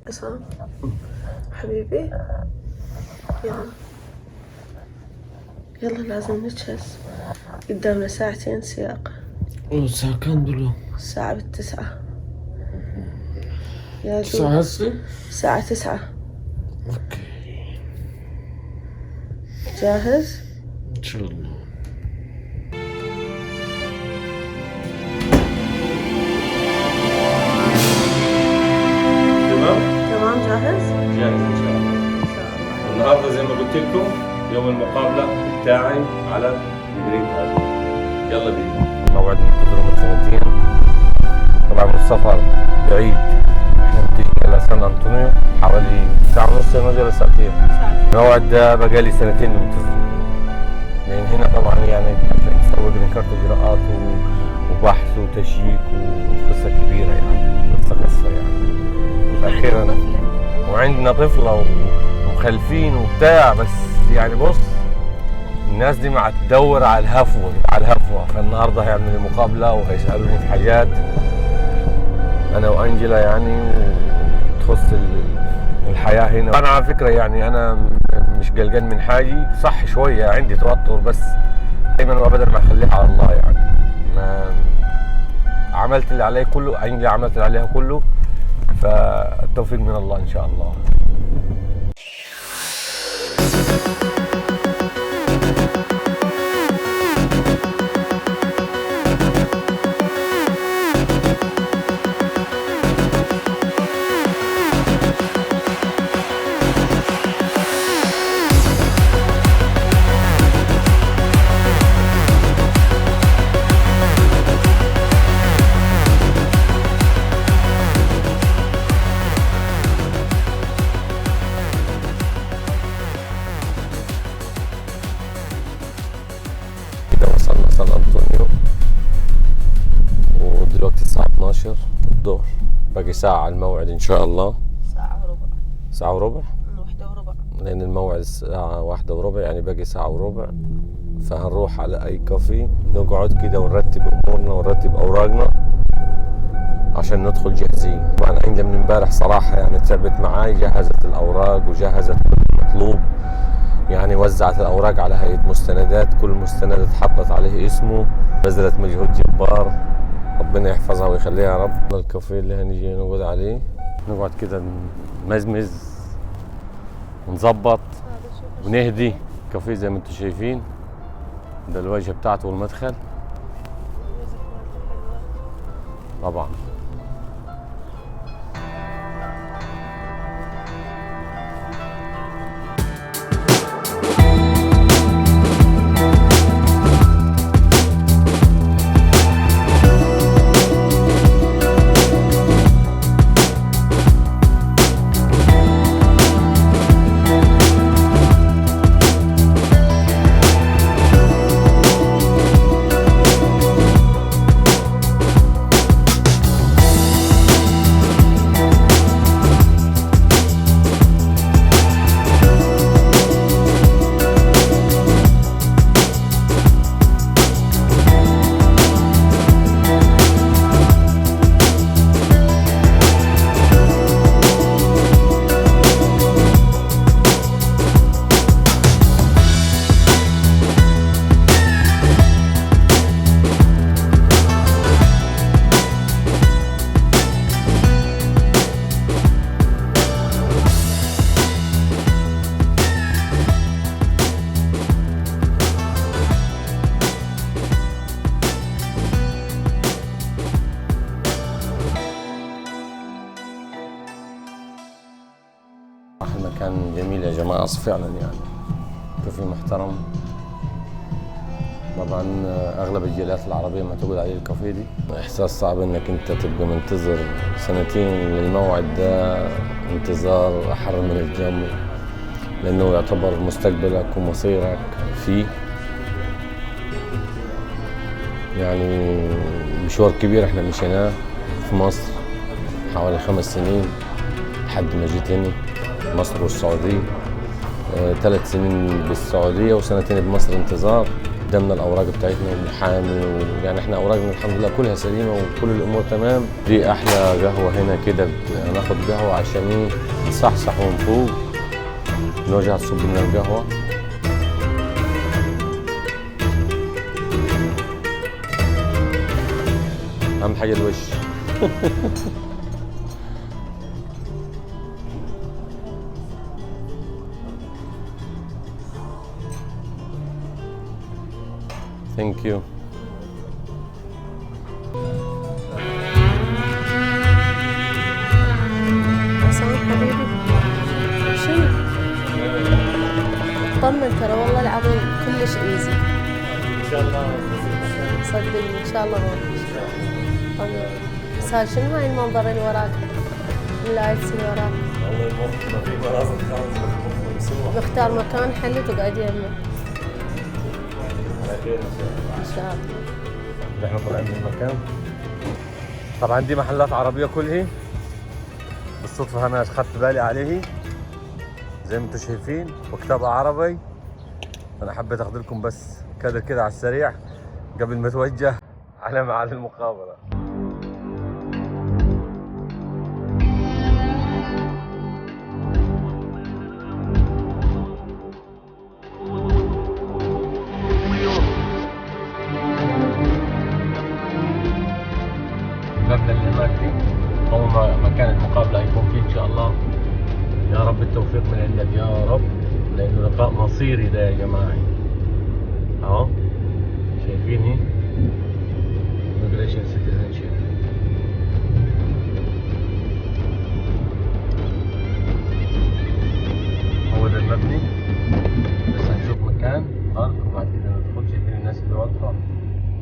عصام حبيبي، يلا يلا لازم نجهز، قدامنا ساعتين سياق. الساعة كم دلوقتي؟ الساعة 9 يا الساعة هسه؟ الساعة 9. اوكي جاهز؟ ان شاء الله. تمام جاهز؟ جاهز ان شاء الله. النهارده زي ما قلت لكم يوم المقابله بتاعي على الجرين كارد. يلا بينا. موعد منتظره من سنتين. طبعا السفر بعيد، احنا بنتجه الى سان انطونيو حوالي ساعه ونص ولا ساعتين. الموعد ده بقالي سنتين منتظره. لان هنا طبعا يعني عشان تسوي جرين كارد اجراءات وبحث وتشييك وقصه كبيره يعني، قصه يعني. اخيرا وعندنا طفله ومخلفين وبتاع، بس يعني بص الناس دي ما تدور على الهفوه. فالنهارده هيعملوا مقابله وهيسالوني في حاجات انا وانجلا يعني تخص الحياه هنا. انا على فكره يعني انا مش قلقان من حاجه، صح شويه عندي توتر بس دايما وابدا ما اخليها على الله يعني. ما عملت اللي علي كله، انجلا عملت اللي عليها كله، فالتوفيق من الله ان شاء الله. وصلنا سان انطونيو ودلوقتي الساعة 12 الظهر، باقي ساعة على الموعد ان شاء الله. ساعة وربع 1:15 لان الموعد الساعة 1:15 يعني باقي ساعة وربع. فهنروح على اي كافي نقعد كده ونرتب امورنا ونرتب اوراقنا عشان ندخل جاهزين. طبعا عندي من امبارح صراحة يعني تعبت معاي، جهزت الاوراق وجهزت كل المطلوب، يعني وزعت الأوراق على هيئة مستندات، كل مستند اتحطت عليه اسمه، بذلت مجهود جبار، ربنا يحفظها ويخليها يا رب. الكافيه اللي هنيجي نقعد عليه، نقعد كده نمزمز ونظبط ونهدي. كافيه زي ما انتم شايفين، ده الواجهة بتاعته والمدخل طبعا. المكان جميل يا جماعة فعلا يعني، كافيه محترم. طبعا اغلب الجاليات العربية ما تقعد عليه الكافيه دي. احساس صعب انك انت تبقى منتظر سنتين للموعد ده، انتظار احر من الجمر، لانه يعتبر مستقبلك ومصيرك فيه. يعني مشوار كبير احنا مشيناه في مصر حوالي 5 سنين لحد ما جيت هنا مصر والسعودية. 3 سنين بالسعودية وسنتين بمصر انتظار. قدمنا الاوراق بتاعتنا والمحامي يعني احنا اوراقنا الحمد لله كلها سليمه وكل الامور تمام. دي احلى قهوه هنا كده، هناخد قهوه عشان ايه نصحصح ونفوق، نرجع تصب لنا القهوه. اهم حاجه الوش. ثانك يو. عصام حبيبي شنو؟ طمن ترى والله العظيم كلش ايزي. ان شاء الله صدقني ان شاء الله هون. طمن. صار شنو هاي المنظر اللي وراك؟ اللايتس اللي وراك. والله المخ ما في مناظر خالص. مختار مكان حلت وقاعد يمه. على خير ان شاء الله. احنا طالعين من المكان. طبعا دي محلات عربيه كلها، بالصدفه انا اخذت بالي عليه زي ما انتم شايفين، وكتاب عربي. انا حبيت اخذ لكم بس كادر كده على السريع قبل ما اتوجه على معالي المقابله. المبنى اللي هناك دي أول ما مكان المقابلة هيكون فيه إن شاء الله. يا رب التوفيق من عندك يا رب، لأنه لقاء مصيري ده يا جماعة. أهو شايفين هي Immigration Citizenship. هو ده المبني، بس هنشوف مكان بارك وبعد كده ندخل. شايفين الناس اللي واقفة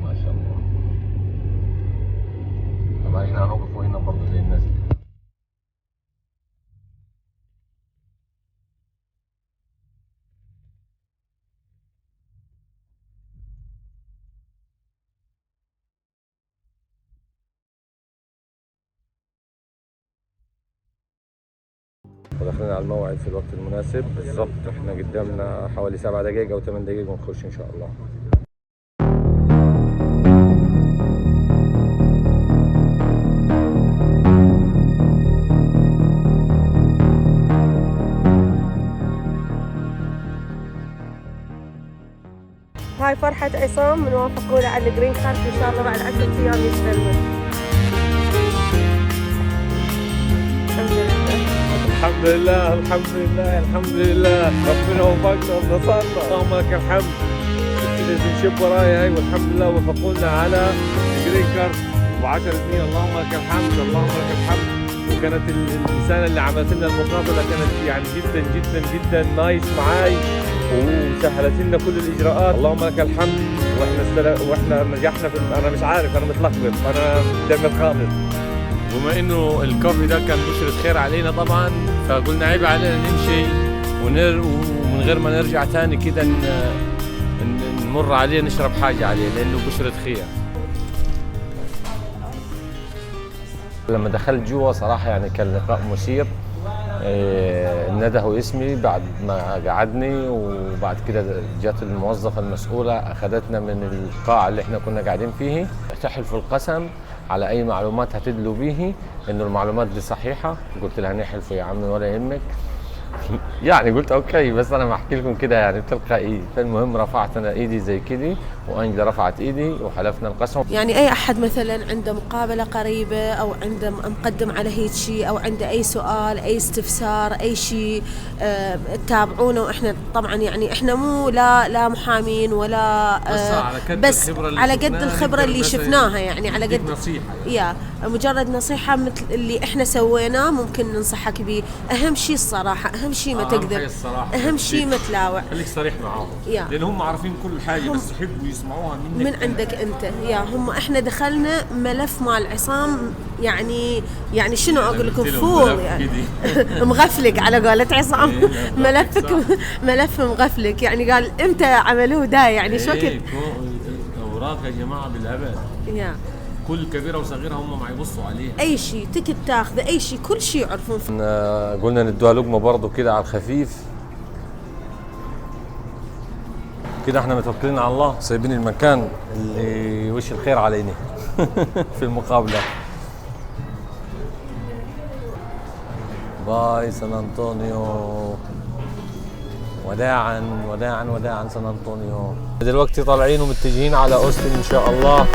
ما شاء الله. طبعا احنا هنوقفوا هنا برضه زي الناس دي. وداخلين على الموعد في الوقت المناسب بالظبط. احنا قدامنا حوالي 7 دقائق او 8 دقائق ونخش ان شاء الله. هاي فرحة عصام من وافقوا له على الجرين كارد ان شاء الله بعد 10 ايام يستلمه. الحمد لله الحمد لله الحمد لله، ربنا وفقنا ونصرنا، اللهم لك الحمد. السيتيزنشيب ورايا هاي والحمد لله وفقونا على الجرين كارد ب10 سنين، اللهم لك الحمد اللهم لك الحمد. وكانت الانسانه اللي عملت لنا المقابله كانت يعني جدا جدا جدا نايس معاي وسهلت لنا كل الاجراءات، اللهم لك الحمد. واحنا نجحنا انا مش عارف، انا متلخبط، انا دم خالص. بما انه الكوفي ده كان بشرة خير علينا طبعا، فقلنا عيب علينا نمشي ومن غير ما نرجع تاني كده نمر عليه نشرب حاجة عليه لانه بشرة خير. لما دخلت جوا صراحة يعني كان لقاء مثير. ندهوا اسمي بعد ما قعدني، وبعد كده جت الموظفة المسؤولة أخذتنا من القاعة اللي احنا كنا قاعدين فيه. تحلفوا القسم على أي معلومات هتدلوا به إنه المعلومات دي صحيحة. قلت لها نحلفوا يا عمي ولا يهمك. يعني قلت اوكي بس انا بحكي لكم كده يعني بتلقائي. فالمهم رفعت انا ايدي زي كده وانجلا رفعت ايدي وحلفنا القسم. يعني اي احد مثلا عنده مقابله قريبه او عنده مقدم على هيك شيء او عنده اي سؤال اي استفسار اي شيء تابعونا. واحنا طبعا يعني احنا مو لا محامين ولا بس على قد الخبره اللي شفناها يعني على قد نصيحه يا مجرد نصيحه مثل اللي احنا سويناه ممكن ننصحك به. اهم شيء الصراحه، اهم شيء ما تكذب، اهم شيء ما تلاوع، خليك صريح معاهم لان هم عارفين كل حاجه بس يحبوا يسمعوها منك من عندك انت. يا هم احنا دخلنا ملف مال عصام يعني شنو اقول لكم فول يعني مغفلك على قولة عصام. ملفك ملف مغفلك يعني قال امتى عملوه ده يعني شو كده اوراق يا جماعه بالهبل. يا كل كبيره وصغيره هم ما يبصوا عليها. اي شيء تكت تاخذه اي شيء كل شيء يعرفون. قلنا ندوها لقمه برضه كده على الخفيف. كده احنا متوكلين على الله، سايبين المكان اللي وش الخير علينا في المقابلة. باي سان أنطونيو، وداعا وداعا وداعا سان أنطونيو. دلوقتي طالعين ومتجهين على أوستن إن شاء الله.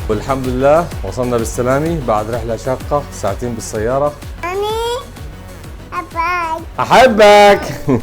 والحمد لله وصلنا بالسلامة بعد رحلة شاقة، ساعتين بالسيارة. أنا أحبك. أحبك